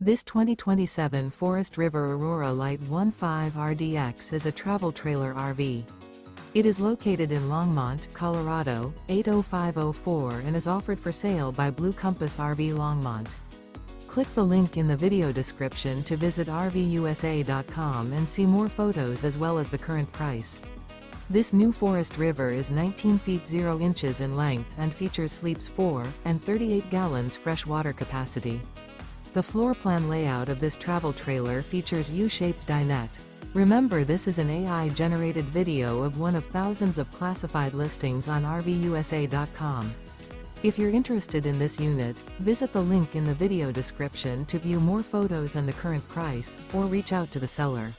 This 2027 Forest River Aurora Light 15 RDX is a travel trailer RV. It is located in Longmont, Colorado, 80504 and is offered for sale by Blue Compass RV Longmont. Click the link in the video description to visit RVUSA.com and see more photos as well as the current price. This new Forest River is 19 feet 0 inches in length and features sleeps 4 and 38 gallons fresh water capacity. The floor plan layout of this travel trailer features U-Shaped Dinette. Remember, this is an AI-generated video of one of thousands of classified listings on RVUSA.com. If you're interested in this unit, visit the link in the video description to view more photos and the current price, or reach out to the seller.